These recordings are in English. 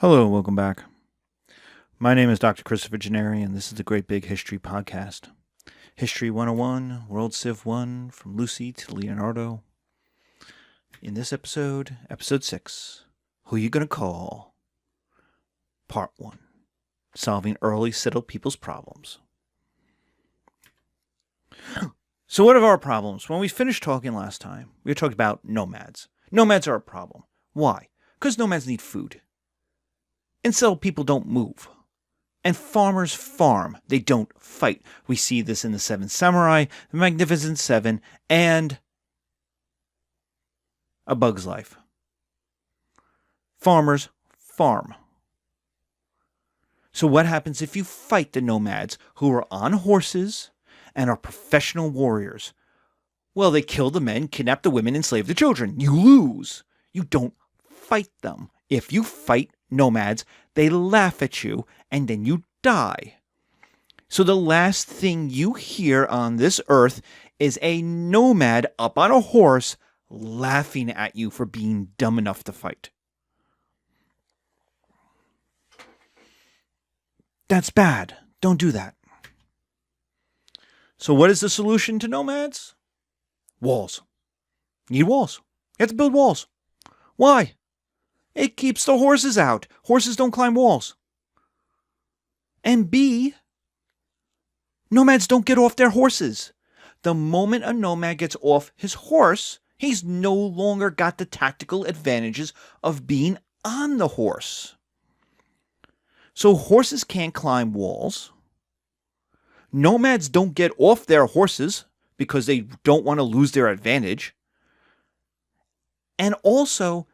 Hello and welcome back. My name is Dr. Christopher Gennari, and this is the Great Big History Podcast. History 101, World Civ 1, from Lucy to Leonardo. In this episode, Episode 6, Who You Gonna Call? Part 1, Solving Early Settled People's Problems. So what are our problems? When we finished talking last time, we were talking about nomads. Nomads are a problem. Why? Because nomads need food. And settled people don't move. And farmers farm. They don't fight. We see this in the Seven Samurai, the Magnificent Seven, and A Bug's Life. Farmers farm. So what happens if you fight the nomads who are on horses and are professional warriors? Well, they kill the men, kidnap the women, enslave the children. You lose. You don't fight them. If you fight nomads, they laugh at you, and then you die. So the last thing you hear on this earth is a nomad up on a horse laughing at you for being dumb enough to fight. That's bad. Don't do that. So what is the solution to nomads? Walls. You need walls. You have to build walls. Why? It keeps the horses out. Horses don't climb walls. And B, nomads don't get off their horses. The moment a nomad gets off his horse, he's no longer got the tactical advantages of being on the horse. So horses can't climb walls. Nomads don't get off their horses because they don't want to lose their advantage. And also,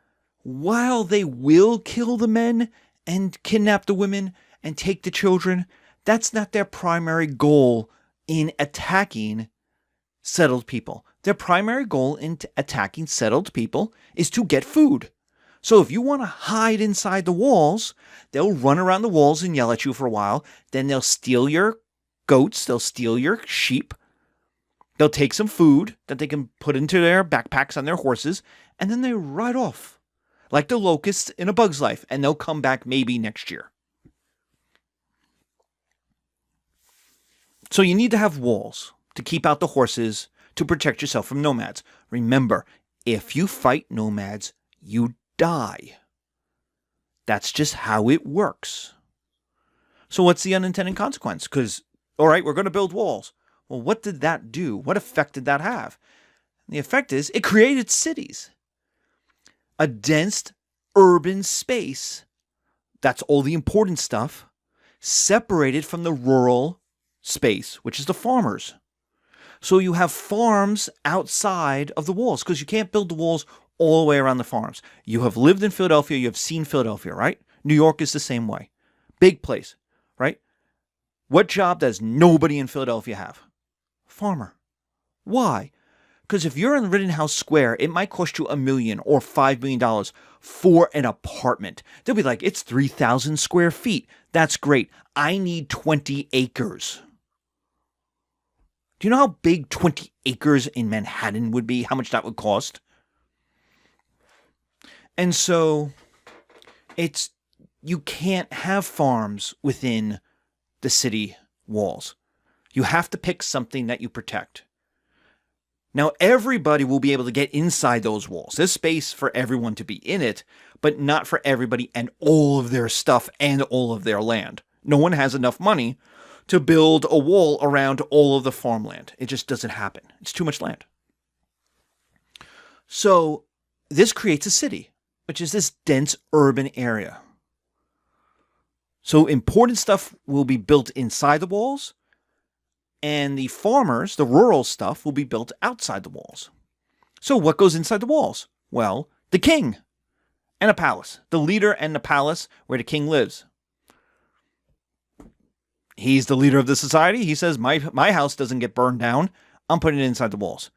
while they will kill the men and kidnap the women and take the children, that's not their primary goal in attacking settled people. Their primary goal in attacking settled people is to get food. So if you want to hide inside the walls, they'll run around the walls and yell at you for a while. Then they'll steal your goats, they'll steal your sheep. They'll take some food that they can put into their backpacks on their horses, and then they ride off. Like the locusts in A Bug's Life, and they'll come back maybe next year. So you need to have walls to keep out the horses, to protect yourself from nomads. Remember, if you fight nomads, you die. That's just how it works. So what's the unintended consequence? Because, all right, we're going to build walls. Well, what did that do? What effect did that have? The effect is it created cities. A dense urban space, that's all the important stuff, separated from the rural space, which is the farmers. So you have farms outside of the walls, because you can't build the walls all the way around the farms. You have lived in Philadelphia, you have seen Philadelphia, right? New York is the same way. Big place, right? What job does nobody in Philadelphia have? Farmer. Why? Because if you're in Rittenhouse Square, it might cost you $1 million or $5 million for an apartment. They'll be like, it's 3,000 square feet. That's great. I need 20 acres. Do you know how big 20 acres in Manhattan would be? How much that would cost? And so you can't have farms within the city walls. You have to pick something that you protect. Now, everybody will be able to get inside those walls. There's space for everyone to be in it, but not for everybody and all of their stuff and all of their land. No one has enough money to build a wall around all of the farmland. It just doesn't happen. It's too much land. So this creates a city, which is this dense urban area. So important stuff will be built inside the walls, and the farmers, the rural stuff, will be built outside the walls. So what goes inside the walls? Well, the king and a palace. The leader and the palace where the king lives. He's the leader of the society. He says, my house doesn't get burned down. I'm putting it inside the walls.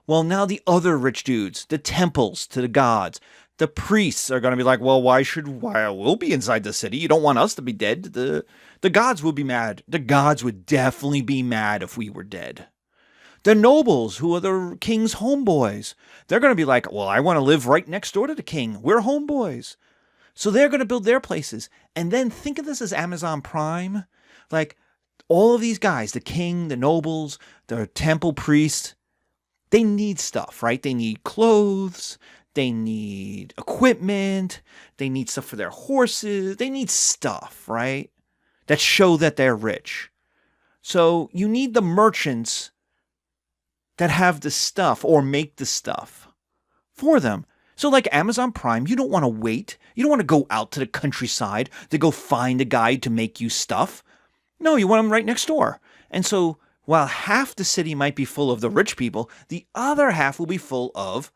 Well, now the other rich dudes, the temples to the gods, the priests are going to be like, well, why we'll be inside the city. You don't want us to be dead. The gods would be mad. The gods would definitely be mad if we were dead. The nobles, who are the king's homeboys, they're going to be like, well, I want to live right next door to the king. We're homeboys. So they're going to build their places. And then think of this as Amazon Prime. Like all of these guys, the king, the nobles, the temple priests, they need stuff, right? They need clothes. They need equipment. They need stuff for their horses. They need stuff, right? That show that they're rich. So you need the merchants that have the stuff or make the stuff for them. So like Amazon Prime, you don't want to wait. You don't want to go out to the countryside to go find a guy to make you stuff. No, you want them right next door. And so while half the city might be full of the rich people, the other half will be full of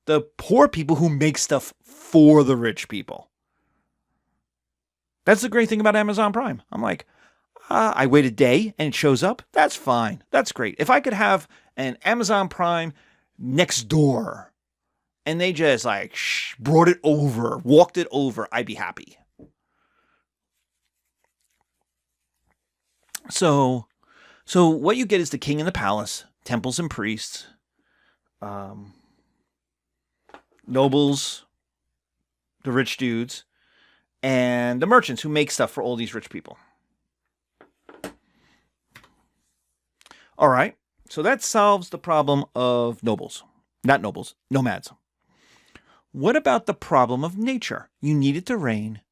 the poor people who make stuff for the rich people. That's the great thing about Amazon Prime. I'm like, I wait a day and it shows up. That's fine. That's great. If I could have an Amazon Prime next door and they just like brought it over, walked it over, I'd be happy. So what you get is the king in the palace, temples and priests, nobles, the rich dudes, and the merchants who make stuff for all these rich people. All right, so that solves the problem of nomads. What about the problem of nature? You need it to rain,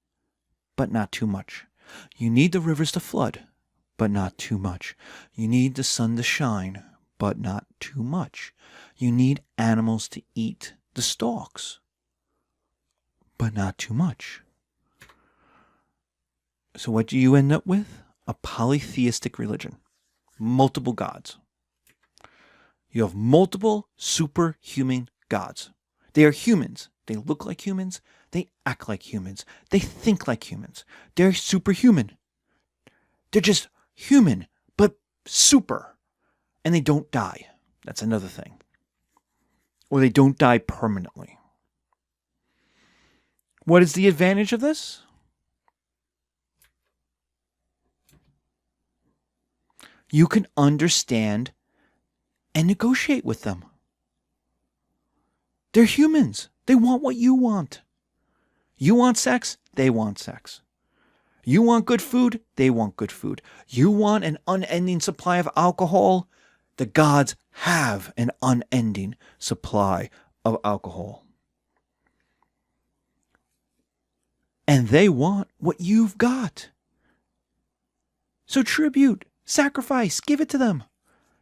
but not too much. You need the rivers to flood, but not too much. You need the sun to shine, but not too much. You need animals to eat the stalks, but not too much. So what do you end up with? A polytheistic religion. Multiple gods. You have multiple superhuman gods. They are humans. They look like humans. They act like humans. They think like humans. They're superhuman. They're just human, but super. And they don't die. That's another thing. Or they don't die permanently. What is the advantage of this? You can understand and negotiate with them. They're humans. They want what you want. You want sex, they want sex. You want good food, they want good food. You want an unending supply of alcohol, the gods have an unending supply of alcohol. And they want what you've got. So tribute, sacrifice, give it to them.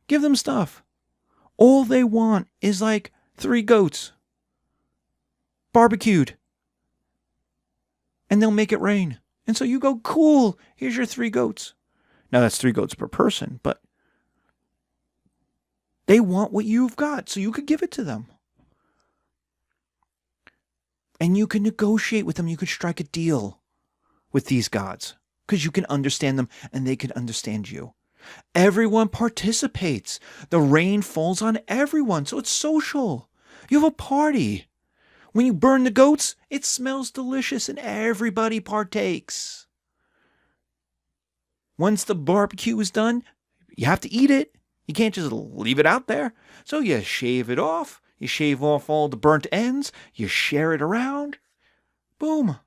Give them stuff. All they want is like 3 goats. Barbecued. And they'll make it rain. And so you go, cool, here's your 3 goats. Now that's 3 goats per person, but they want what you've got, so you could give it to them. And you can negotiate with them. You could strike a deal with these gods because you can understand them and they can understand you. Everyone participates. The rain falls on everyone, so it's social. You have a party. When you burn the goats, it smells delicious and everybody partakes. Once the barbecue is done, you have to eat it. You can't just leave it out there. So you shave it off. You shave off all the burnt ends. You share it around. Boom.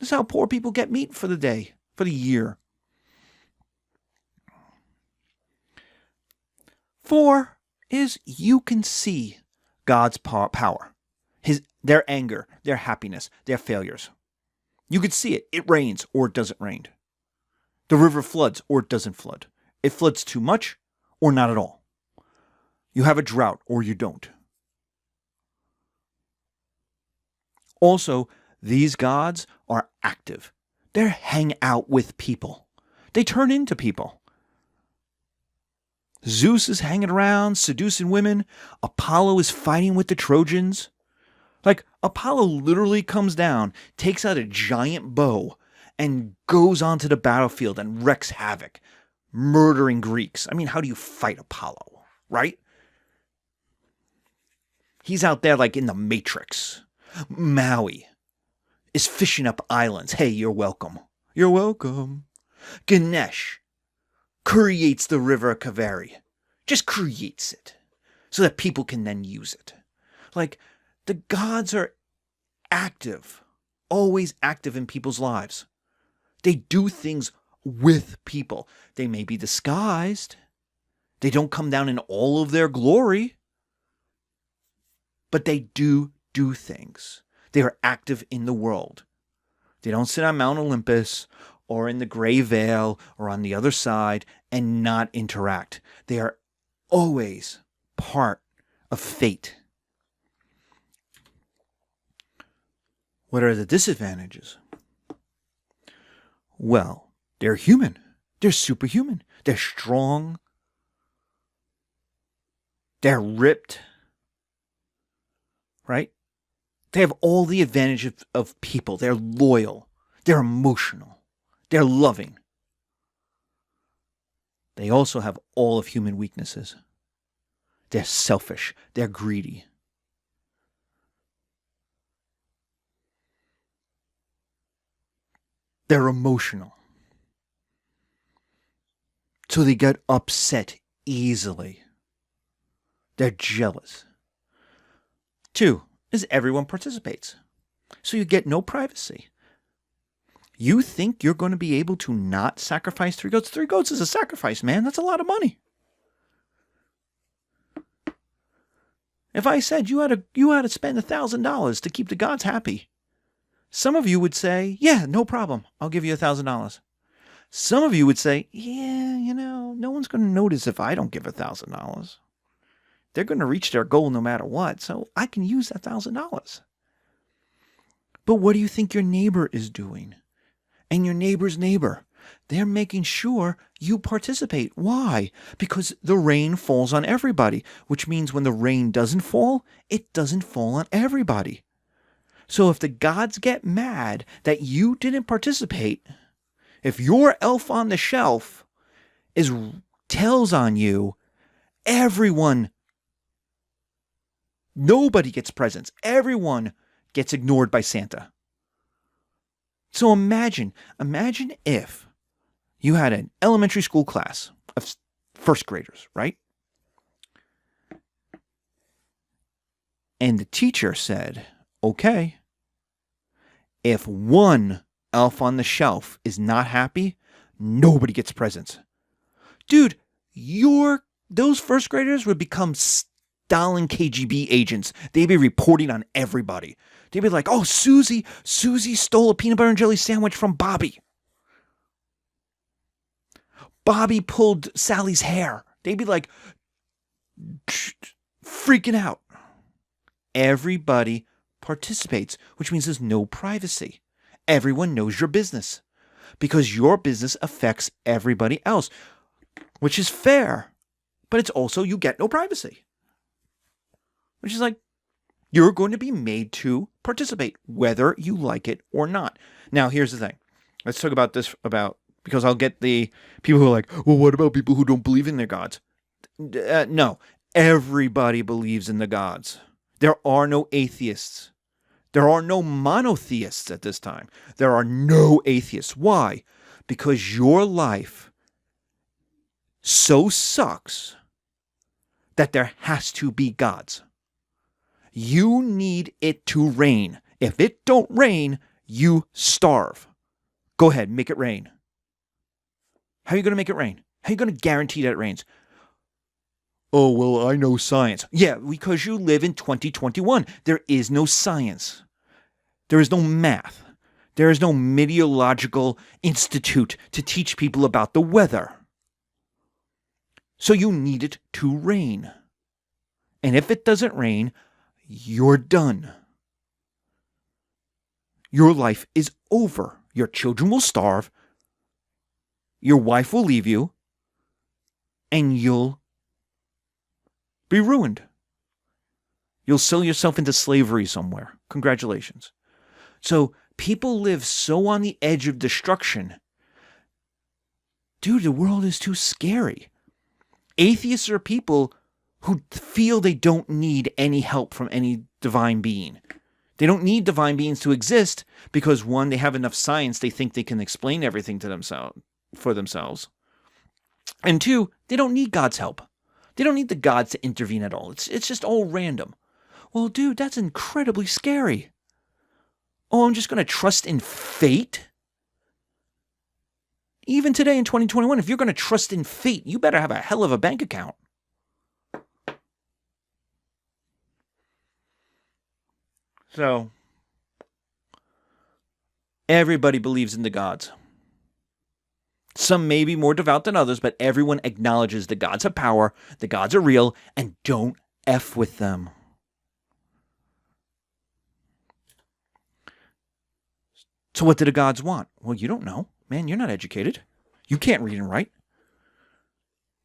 This is how poor people get meat for the day, for the year. 4 is you can see God's power. Their anger, their happiness, their failures. You can see it. It rains or it doesn't rain. The river floods or it doesn't flood. It floods too much or not at all. You have a drought or you don't. Also, these gods are active. They hang out with people. They turn into people. Zeus is hanging around, seducing women. Apollo is fighting with the Trojans. Like, Apollo literally comes down, takes out a giant bow, and goes onto the battlefield and wreaks havoc, murdering Greeks. I mean, how do you fight Apollo, right? He's out there like in the Matrix. Maui is fishing up islands. Hey, you're welcome. You're welcome. Ganesh creates the river Kaveri. Just creates it so that people can then use it. Like, the gods are active always active in people's lives. They do things with people. They may be disguised. They don't come down in all of their glory. But they do things. They are active in the world. They don't sit on Mount Olympus or in the gray veil or on the other side and not interact. They are always part of fate. What are the disadvantages? Well, they're human. They're superhuman. They're strong. They're ripped. Right? They have all the advantages of people. They're loyal. They're emotional. They're loving. They also have all of human weaknesses. They're selfish. They're greedy. They're emotional. So they get upset easily. They're jealous. 2 is everyone participates. So you get no privacy. You think you're going to be able to not sacrifice 3 goats? 3 goats is a sacrifice, man. That's a lot of money. If I said you had to spend $1,000 to keep the gods happy, some of you would say, yeah, no problem. I'll give you $1,000. Some of you would say, yeah, no one's going to notice if I don't give $1,000. They're going to reach their goal no matter what, so I can use that $1,000. But what do you think your neighbor is doing? And your neighbor's neighbor? They're making sure you participate. Why? Because the rain falls on everybody, which means when the rain doesn't fall, it doesn't fall on everybody. So if the gods get mad that you didn't participate, if your elf on the shelf tells on you, nobody gets presents. Everyone gets ignored by Santa. So imagine if you had an elementary school class of first graders, right? And the teacher said, okay, if one elf on the shelf is not happy, nobody gets presents. Dude, those first graders would become Stalin KGB agents. They'd be reporting on everybody. They'd be like, oh, Susie stole a peanut butter and jelly sandwich from Bobby. Bobby pulled Sally's hair. They'd be like, freaking out. Everybody participates, which means there's no privacy. Everyone knows your business because your business affects everybody else, which is fair, but it's also you get no privacy. Which is like, you're going to be made to participate, whether you like it or not. Now, here's the thing. Let's talk about this because I'll get the people who are like, well, what about people who don't believe in their gods? No, everybody believes in the gods. There are no atheists. There are no monotheists at this time. There are no atheists. Why? Because your life so sucks that there has to be gods. You need it to rain. If it don't rain, you starve. Go ahead, make it rain. How are you going to make it rain? How are you going to guarantee that it rains? Oh, well, I know science. Yeah, because you live in 2021. There is no science. There is no math. There is no meteorological institute to teach people about the weather. So you need it to rain. And if it doesn't rain, you're done. Your life is over. Your children will starve. Your wife will leave you. And you'll be ruined. You'll sell yourself into slavery somewhere. Congratulations. So people live so on the edge of destruction. Dude, the world is too scary. Atheists are people who feel they don't need any help from any divine being. They don't need divine beings to exist because, one, they have enough science they think they can explain everything to themselves. And 2, they don't need God's help. They don't need the gods to intervene at all. It's just all random. Well, dude, that's incredibly scary. Oh, I'm just going to trust in fate? Even today in 2021, if you're going to trust in fate, you better have a hell of a bank account. So, everybody believes in the gods. Some may be more devout than others, but everyone acknowledges the gods have power, the gods are real, and don't F with them. So what do the gods want? Well, you don't know. Man, you're not educated. You can't read and write.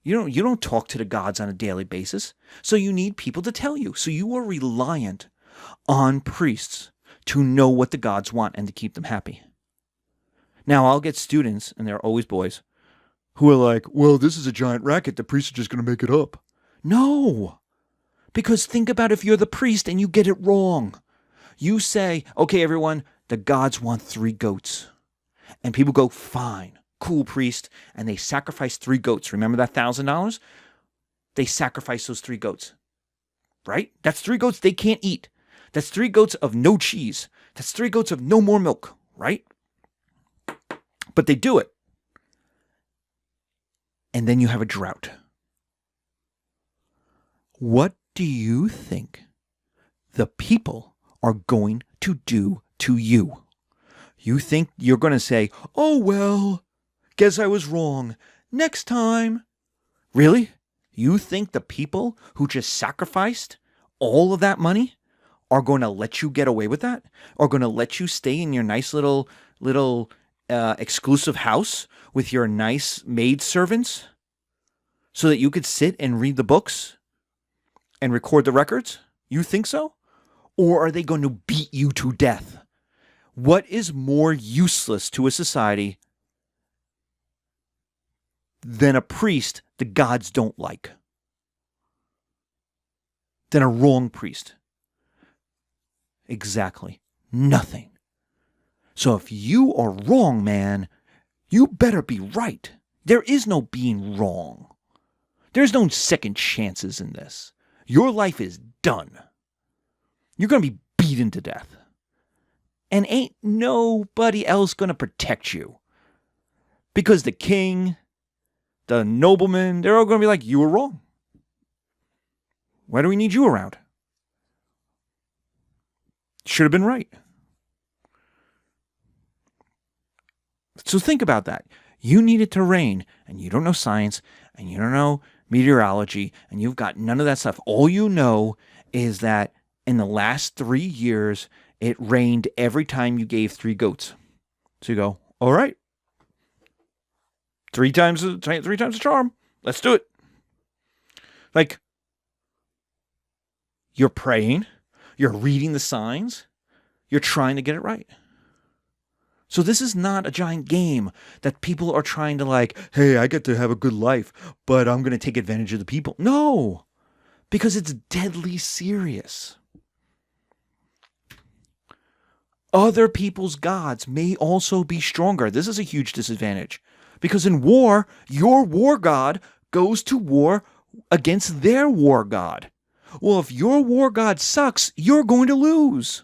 You don't talk to the gods on a daily basis. So you need people to tell you. So you are reliant on priests to know what the gods want and to keep them happy. Now, I'll get students, and they're always boys, who are like, well, this is a giant racket. The priests are just going to make it up. No. Because think about if you're the priest and you get it wrong. You say, okay, everyone, the gods want 3 goats. And people go, fine, cool, priest. And they sacrifice 3 goats. Remember that $1,000? They sacrifice those 3 goats. Right? That's 3 goats they can't eat. That's 3 goats of no cheese. That's 3 goats of no more milk. Right? But they do it. And then you have a drought. What do you think the people are going to do to you? You think you're going to say, oh, well, guess I was wrong. Next time. Really? You think the people who just sacrificed all of that money are going to let you get away with that? Are going to let you stay in your nice little exclusive house with your nice maidservants so that you could sit and read the books and record the records? You think so? Or are they going to beat you to death? What is more useless to a society than a priest the gods don't like? Than a wrong priest? Exactly. Nothing. So if you are wrong, man, you better be right. There is no being wrong. There's no second chances in this. Your life is done. You're going to be beaten to death. And ain't nobody else going to protect you. Because the king, the nobleman, they're all going to be like, you were wrong. Why do we need you around? Should have been right. So think about that. You need it to rain, and you don't know science, and you don't know meteorology, and you've got none of that stuff. All you know is that in the last 3 years, it rained every time you gave 3 goats. So you go, all right. 3 times the charm. Let's do it. Like, you're praying, you're reading the signs, you're trying to get it right. So this is not a giant game that people are trying to like, hey, I get to have a good life, but I'm going to take advantage of the people. No, because it's deadly serious. Other people's gods may also be stronger. This is a huge disadvantage. Because in war, your war god goes to war against their war god. Well, if your war god sucks, you're going to lose.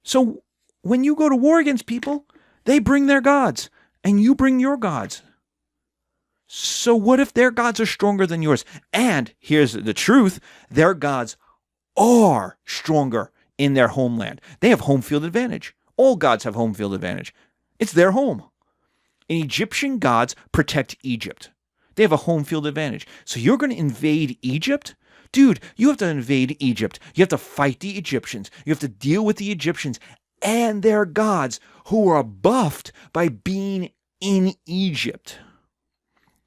So when you go to war against people, they bring their gods, and you bring your gods. So what if their gods are stronger than yours? And here's the truth, their gods are stronger in their homeland. They have home field advantage. All gods have home field advantage. It's their home. And Egyptian gods protect Egypt. They have a home field advantage. So you're going to invade Egypt? Dude, you have to invade Egypt. You have to fight the Egyptians. You have to deal with the Egyptians and their gods who are buffed by being in Egypt.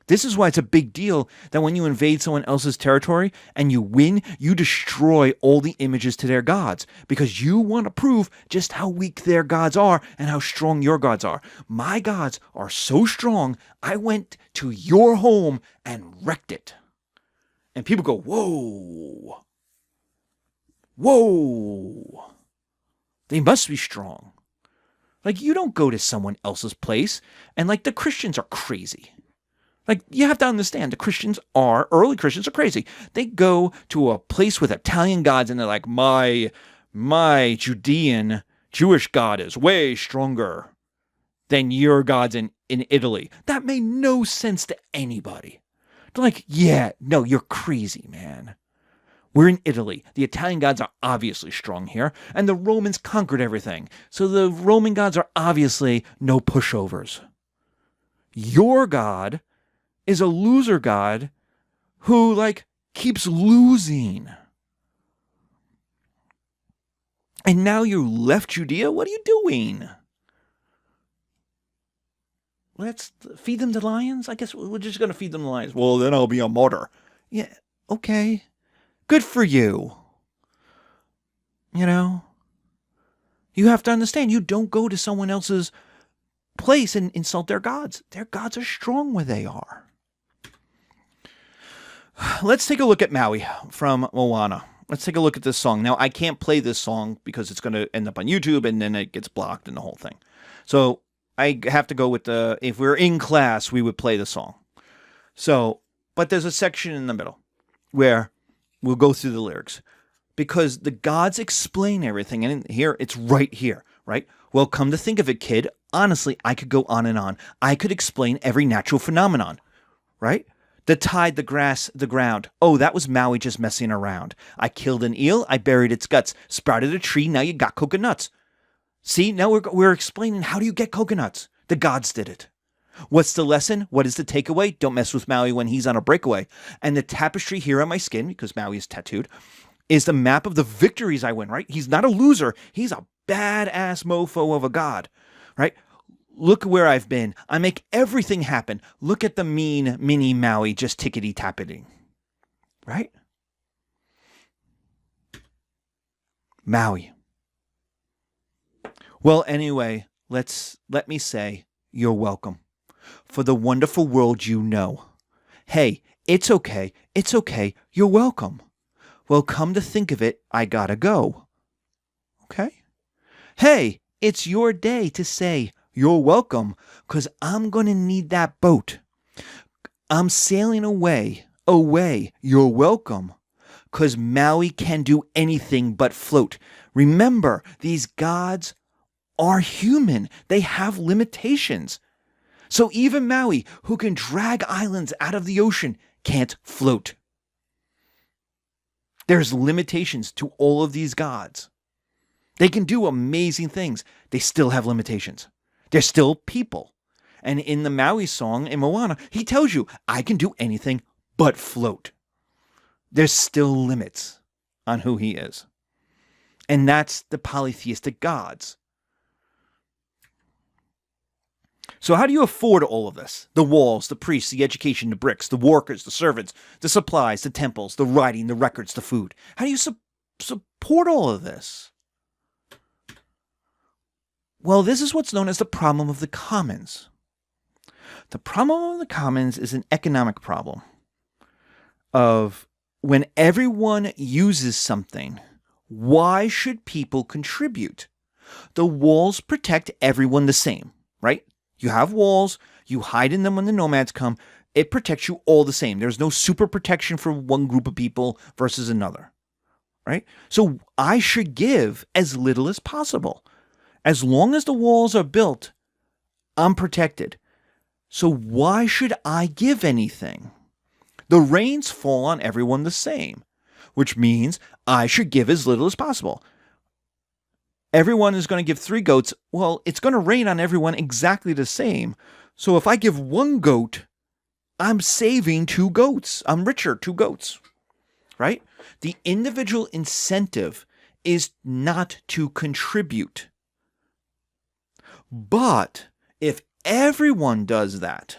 This is why it's a big deal that when you invade someone else's territory and you win, you destroy all the images to their gods because you want to prove just how weak their gods are and how strong your gods are. My gods are so strong, I went to your home and wrecked it. And people go, whoa, whoa, they must be strong. Like, you don't go to someone else's place and like the Christians are crazy. Like, you have to understand, early Christians are crazy. They go to a place with Italian gods and they're like, my my Judean Jewish God is way stronger than your gods in Italy. That made no sense to anybody. They're like, yeah, no, you're crazy, man. We're in Italy. The Italian gods are obviously strong here, and the Romans conquered everything. So the Roman gods are obviously no pushovers. Your God is a loser God who, like, keeps losing. And now you left Judea? What are you doing? Let's feed them to lions? I guess we're just going to feed them to lions. Well, then I'll be a martyr. Yeah, okay. Good for you. You know? You have to understand, you don't go to someone else's place and insult their gods. Their gods are strong where they are. Let's take a look at Maui from Moana. Let's take a look at this song. Now, I can't play this song because it's going to end up on YouTube and then it gets blocked and the whole thing. So I have to go with if we were in class, we would play the song. So, but there's a section in the middle where we'll go through the lyrics because the gods explain everything. And here, it's right here, right? Well, come to think of it, kid, honestly, I could go on and on. I could explain every natural phenomenon, right? The tide, the grass, the ground. Oh, that was Maui just messing around. I killed an eel, I buried its guts. Sprouted a tree, now you got coconuts. See, now we're explaining how do you get coconuts? The gods did it. What's the lesson? What is the takeaway? Don't mess with Maui when he's on a breakaway. And the tapestry here on my skin, because Maui is tattooed, is the map of the victories I win, right? He's not a loser. He's a badass mofo of a god, right? Look where I've been. I make everything happen. Look at the mean mini Maui just tickety-tappeting. Right? Maui. Well, anyway, let me say you're welcome for the wonderful world you know. Hey, it's okay. It's okay. You're welcome. Well, come to think of it, I gotta go. Okay? Hey, it's your day to say you're welcome, 'cause I'm gonna need that boat. I'm sailing away, you're welcome, 'cause Maui can do anything but float. Remember, these gods are human. They have limitations. So even Maui, who can drag islands out of the ocean, can't float. There's limitations to all of these gods. They can do amazing things. They still have limitations. They're still people. And in the Maui song in Moana, he tells you, I can do anything but float. There's still limits on who he is. And that's the polytheistic gods. So how do you afford all of this? The walls, the priests, the education, the bricks, the workers, the servants, the supplies, the temples, the writing, the records, the food. How do you support all of this? Well, this is what's known as the problem of the commons. The problem of the commons is an economic problem of when everyone uses something, why should people contribute? The walls protect everyone the same, right? You have walls, you hide in them when the nomads come, it protects you all the same. There's no super protection for one group of people versus another, right? So I should give as little as possible. As long as the walls are built, I'm protected. So why should I give anything? The rains fall on everyone the same, which means I should give as little as possible. Everyone is going to give 3 goats. Well, it's going to rain on everyone exactly the same. So if I give 1 goat, I'm saving 2 goats. I'm richer, 2 goats, right? The individual incentive is not to contribute. But if everyone does that,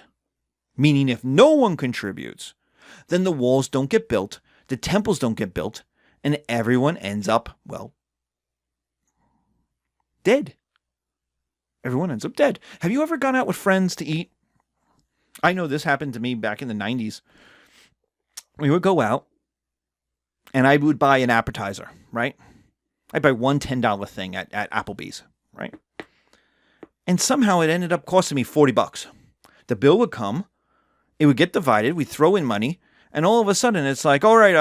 meaning if no one contributes, then the walls don't get built, the temples don't get built, and everyone ends up, well, dead. Everyone ends up dead. Have you ever gone out with friends to eat? I know this happened to me back in the 90s. We would go out, and I would buy an appetizer, right? I'd buy one $10 thing at Applebee's, right? And somehow it ended up costing me $40. The bill would come, it would get divided, we'd throw in money, and all of a sudden it's like, all right,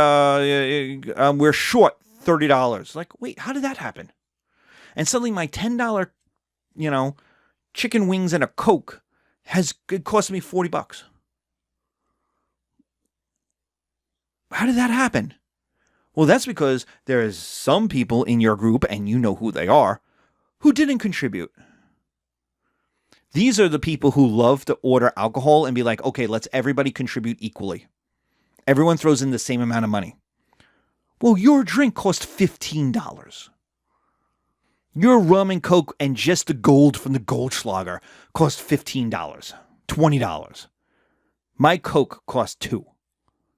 we're short $30. Like, wait, how did that happen? And suddenly my $10, chicken wings and a Coke it cost me $40. How did that happen? Well, that's because there is some people in your group, and you know who they are, who didn't contribute. These are the people who love to order alcohol and be like, okay, let's everybody contribute equally. Everyone throws in the same amount of money. Well, your drink cost $15. Your rum and Coke and just the gold from the Goldschlager cost $15, $20. My Coke cost $2.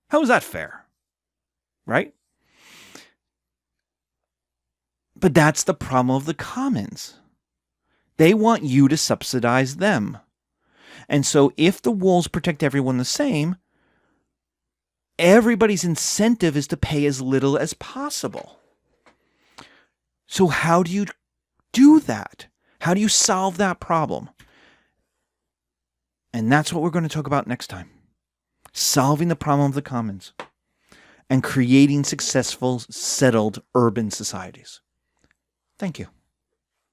How is that fair? Right? But that's the problem of the commons. They want you to subsidize them. And so if the walls protect everyone the same, everybody's incentive is to pay as little as possible. So how do you do that? How do you solve that problem? And that's what we're going to talk about next time. Solving the problem of the commons and creating successful, settled urban societies. Thank you.